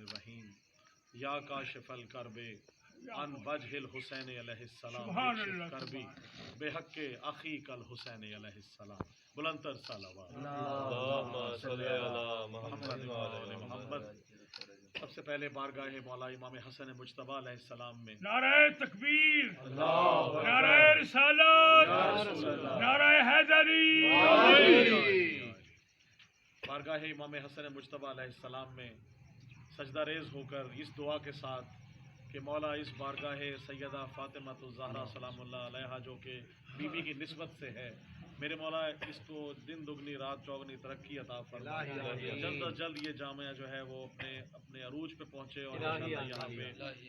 الرحمن الرحیم یا کاشف الکرب عن وجہ الحسین علیہ السلام اکشف کربی بے حق اخیک الحسین علیہ السلام. بلندتر صلوات. اللہم صلی علی محمد و علی محمد. سب سے پہلے بارگاہ مولا امام حسن مجتبیٰ علیہ السلام میں نعرہ تکبیر، نعرہ رسالت، نعرہ حیدری. بارگاہ امام حسن مجتبیٰ علیہ السلام میں سجدہ ریز ہو کر اس دعا کے ساتھ کہ مولا اس بارگاہ سیدہ فاطمہ الزہرا سلام اللہ علیہا جو کہ بیوی کی نسبت سے ہے، میرے مولا اس کو دن دگنی رات چوگنی ترقی عطا فرما. جلد از جلد یہ جامعہ جو ہے وہ اپنے عروج پہ پہنچے اور انشاءاللہ یہاں پہ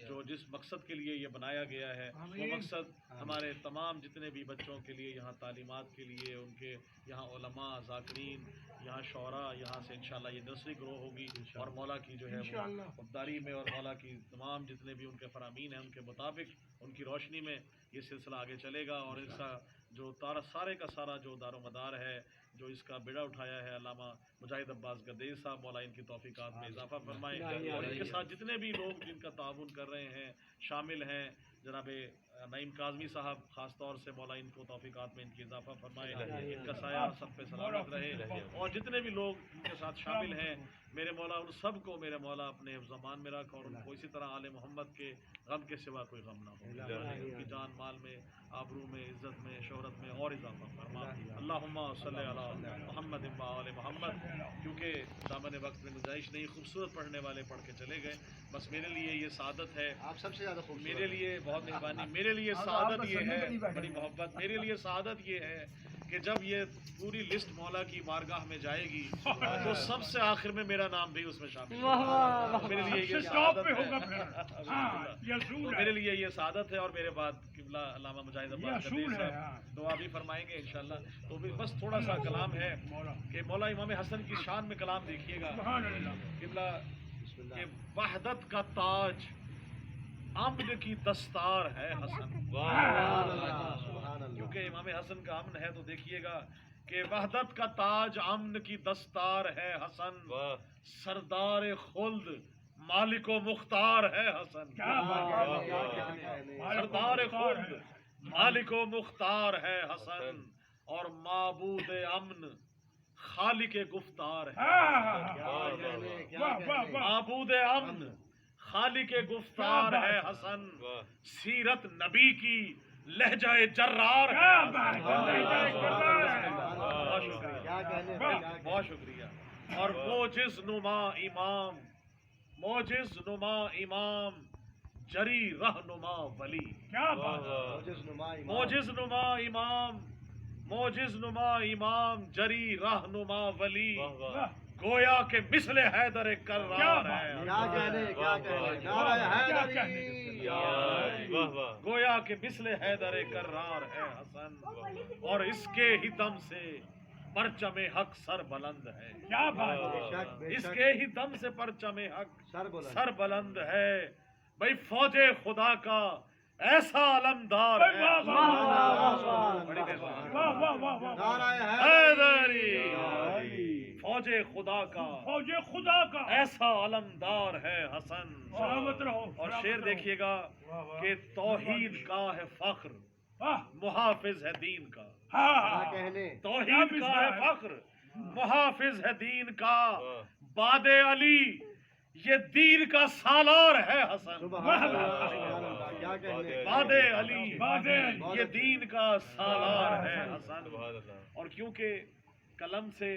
جو جس مقصد کے لیے یہ بنایا گیا ہے وہ مقصد ہمارے تمام جتنے بھی بچوں کے لیے یہاں تعلیمات کے لیے ان کے یہاں علماء ذاکرین یہاں شعراء یہاں سے انشاءاللہ یہ نرسری گرو ہوگی اور مولا کی جو ہے وہ خودداری میں اور مولا کی تمام جتنے بھی ان کے فرامین ہیں ان کے مطابق ان کی روشنی میں یہ سلسلہ آگے چلے گا. اور اس کا جو سارے کا سارا جو دار و مدار ہے جو اس کا بیڑا اٹھایا ہے علامہ مجاہد عباس گدیر صاحب، مولا ان کی توفیقات میں اضافہ فرمائے اور ان کے ساتھ جتنے بھی لوگ جن کا تعاون کر رہے ہیں شامل ہیں، جناب نعیم کاظمی صاحب خاص طور سے مولا ان کو توفیقات میں ان کی اضافہ فرمائے، ان کا سایہ سب پہ سلامت رہے اور جتنے بھی لوگ ان کے ساتھ شامل ہیں میرے مولا ان سب کو میرے مولا اپنے حفظ امان میں رکھ اور ان کو اسی طرح آل محمد کے غم کے سوا کوئی غم نہ ہو. ان کی جان مال میں آبرو میں عزت میں شہرت میں اور اضافہ فرما. اللہم صلی علی محمد و آل محمد. کیونکہ دامن وقت میں گنجائش نہیں، خوبصورت پڑھنے والے پڑھ کے چلے گئے. بس میرے لیے یہ سعادت ہے، آپ سب سے زیادہ خوبصورت، میرے لیے بہت مہربانی، میرے لیے سعادت یہ ہے، بڑی محبت، میرے لیے سعادت یہ ہے کہ جب یہ پوری لسٹ مولا کی بارگاہ میں جائے گی تو سب سے آخر میں میرا نام بھی اس میں شامل ہوگا. میرے لیے یہ سعادت ہے، تو میرے لیے یہ سعادت ہے. اور میرے بعد قبلہ علامہ مجاہد عباس گدیر صاحب دعا بھی فرمائیں گے انشاءاللہ. تو بس تھوڑا سا کلام ہے کہ مولا امام حسن کی شان میں کلام دیکھیے گا. قبلہ کہ وحدت کا تاج امن کی دستار ہے حسن. کیونکہ امام حسن کا امن ہے تو دیکھیے گا کہ وحدت کا تاج امن کی دستار ہے حسن، سردار خلد مالک و مختار ہے حسن. سردار خلد مالک و مختار ہے حسن اور معبود امن خالق گفتار ہے. معبود امن خالق گفتار ہے حسن، سیرت نبی کی لہجہ جرار ہے. بہت شکریہ. اور موجز نما امام، موجز نما امام جری رہنما ولی. موجز نما امام، موجز نما امام جری رہنما ولی، گویا کہ مثل حیدر کرار ہے. گویا کہ مثل حیدر کرار ہے حسن اور اس کے ہی دم سے پرچم حق سر بلند ہے. اس کے ہی دم سے پرچم حق سر بلند ہے. بھائی فوج خدا کا ایسا علمدار ہے فوج خدا کا ایسا علمدار ہے حسن. اور شعر دیکھیے گا کہ توحید کا ہے فخر محافظ ہے دین کا. توحید کا ہے فخر محافظ ہے دین کا. باد علی یہ دین کا سالار ہے حسن. باد علی یہ دین کا سالار ہے حسن. اور کیونکہ قلم سے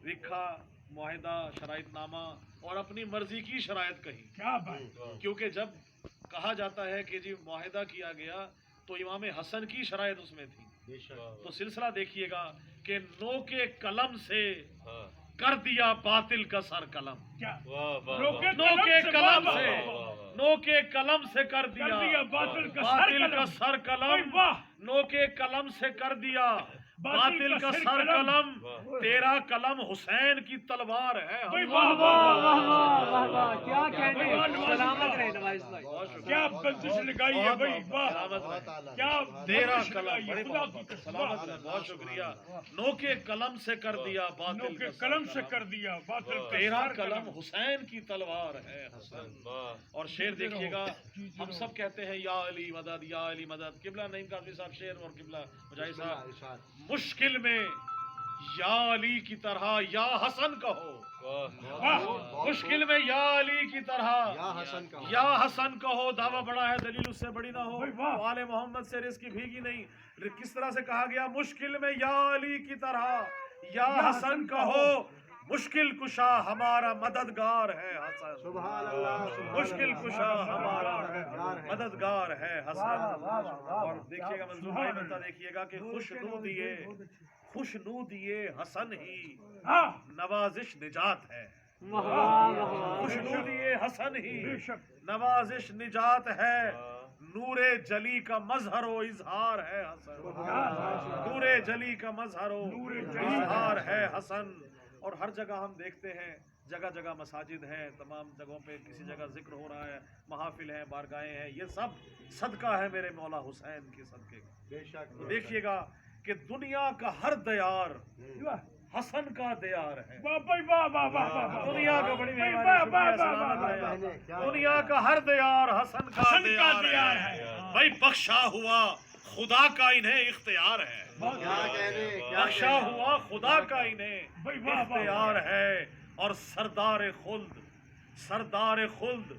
لکھا معاہدہ شرائط نامہ اور اپنی مرضی کی شرائط کہی، کیونکہ جب کہا جاتا ہے کہ جی معاہدہ کیا گیا تو امام حسن کی شرائط اس میں تھی. تو سلسلہ دیکھیے گا کہ نو کے قلم سے کر دیا باطل کا سر قلم. نو کے قلم سے کر دیا باطل کا سر قلم. نو کے قلم سے کر دیا باطل کا سر قلم. تیرا قلم حسین کی تلوار ہے. کیا بندش لگائی ہے بھائی، واہ سلامت رہے۔ کیا تیرا بندش قلم لگائی ہے، بڑی خدا کی محبت ہے، قسم، سلامت رہے، بہت شکریہ۔ نو کے قلم سے کر دیا باطل نو کے کا سر قلم سے قلم۔ کر دیا باطل کا تیرا سر قلم حسین کی تلوار ہے حسن۔ واہ اور شعر دیکھیے گا، جیتے ہم رہو۔ سب کہتے ہیں یا علی مدد یا علی مدد، قبلہ نعیم قاضی صاحب شعر اور قبلہ مجاہد صاحب، مشکل میں یا علی کی طرح یا حسن کہو، واہ مشکل میں یا علی کی طرح یا حسن کہو، دعویٰ بڑا ہے دلیل اس سے بڑی نہ ہو، بھائی واہ۔ آل محمد سے رزق بھیگی نہیں۔ کس طرح سے کہا گیا؟ مشکل میں یا علی کی طرح یا حسن کہو، مشکل کشا ہمارا مددگار ہے حسن، سبحان اللہ مشکل کشا ہمارا مددگار ہے حسن۔ اور دیکھیے گا منظور بھائی بتا دیکھیے گا کہ خوش نو دیے حسن ہی ہاں نوازش نجات ہے، خوش نو دیے حسن ہی بے شک نوازش نجات ہے، نور جلی کا مظہر و اظہار ہے حسن، نور جلی کا مظہر و اظہار ہے حسن۔ اور ہر جگہ ہم دیکھتے ہیں، جگہ جگہ مساجد ہیں، تمام جگہوں پہ کسی جگہ ذکر ہو رہا ہے، محافل ہیں، بارگاہیں ہیں، یہ سب صدقہ ہے میرے مولا حسین کے صدقے کا۔ بے شک دیکھیے گا کہ دنیا کا ہر دیار حسن کا دیار ہے، واہ بھائی واہ واہ واہ واہ دنیا کا بڑی واہ مہربانی، واہ شکریہ، واہ سلامت واہ رہے۔ دنیا کا ہر دیار حسن کا حسن کا دیار دیار ہے، ہے۔ بھائی بخشا ہوا خدا کا انہیں اختیار ہے، کیا کہنے کیا بخشا ہوا خدا کا انہیں بھائی واہ واہ اختیار ہے۔ اور سردار خلد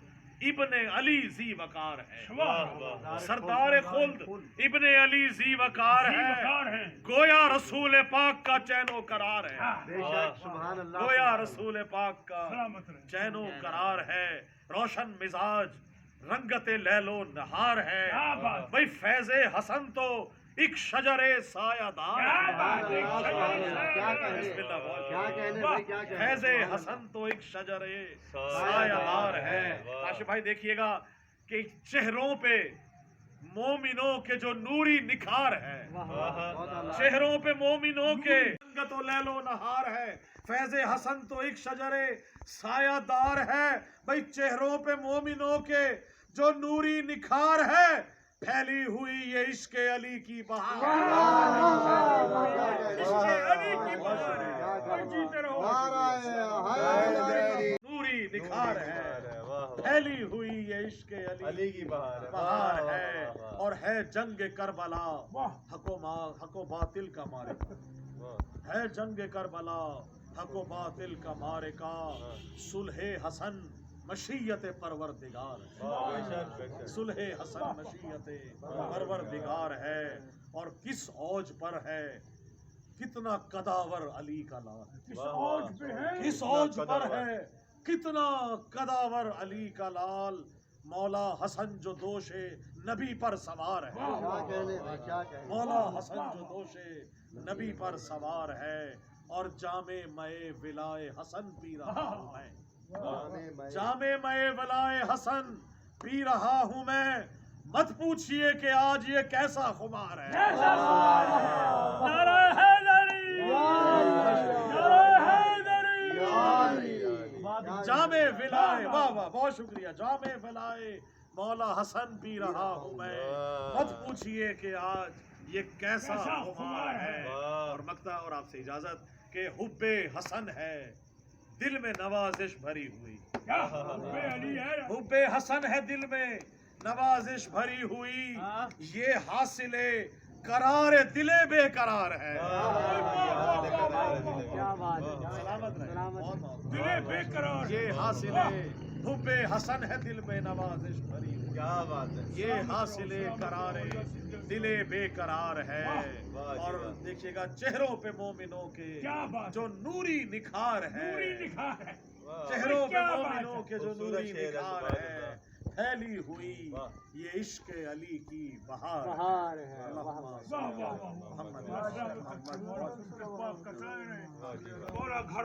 ابن علی ذی وقار ہے، واہ سردار خلد ابن علی ذی وقار وقار ہے، ہے۔ گویا رسول پاک کا چین و قرار ہے، بے شک سبحان اللہ گویا رسول پاک کا سلامت رہے۔ چین و قرار ہے، روشن مزاج رنگت لیل و نہار ہے، کیا بات، بھائی فیض حسن تو ایک شجر سایہ دار کیا ہے، بات ہے، کیا بسم اللہ کہنے بول۔ کیا کہنے بھائی کیا کہنے فیض حسن تو ایک شجر سایہ دار ہے۔ کاشف بھائی دیکھیے گا کہ چہروں پہ مومنوں کے جو نوری نکھار ہے، چہروں پہ مومنوں کے رنگت و لیل و نہار ہے، فیض حسن تو ایک شجر سایہ دار ہے، بھائی چہروں پہ مومنوں کے جو نوری نکھار ہے، پھیلی ہوئی یہ عشق علی کی بہار، عشق علی کی بہار ہے، جیتے رہو۔ نوری نکھار ہے، پھیلی ہوئی یہ عشق علی کی بہار بہار ہے، اور ہے جنگ کربلا واہ حق و باطل کا مارکا، ہے جنگ کربلا حق و باطل کا مارکا، صلح حسن مشیت پروردگار ہے، صلح حسن مشیت پروردگار ہے، اور کس اوج پر ہے کتنا قداور علی کا لال، کس اوج پہ ہے، کس اوج پر ہے کتنا قداور علی کا لال، مولا حسن جو دوش نبی پر سوار ہے، کیا کہنے کیا کہنے مولا حسن جو دوش نبی پر سوار ہے، اور جامع مئے ولائے حسن پی رہا ہوں میں، جامع مئے ولائے حسن پی رہا ہوں میں، مت پوچھئے کہ آج یہ کیسا خمار ہے، نعرہ حیدری، نعرہ حیدری، جامع ولائے، واہ واہ بہت شکریہ، جامع ولائے مولا حسن پی رہا ہوں میں، مت پوچھئے کہ آج یہ کیسا خمار ہے۔ اور مقطع اور آپ سے اجازت کہ حب حسن ہے دل میں نوازش بھری ہوئی، کیا حب علی ہے، حب حسن ہے دل میں نوازش بھری ہوئی، یہ حاصل قرار دل بے قرار ہے، کیا بات ہے سلامت رہے، بہت بہت دل بے قرار، یہ حاصل حب حسن ہے دل میں نوازش بھری ہوئی، کیا بات ہے، یہ حاصل قرار دل بے قرار ہے۔ اور دیکھیے گا چہروں پہ مومنوں کے کیا بات، جو نوری نکھار ہے، نوری لکھا ہے، چہروں پہ کیا بات مومنوں ہے، کے جو نوری خوبصورت شعر ہے، نکھار سبحان ہے، اللہ۔ پھیلی ہوئی یہ عشق علی کی بہار ہے۔ بہار ہے اللہم واہ صلی واہ علی واہ محمد واہ، پاک کا شاعر ہے، پورا گھر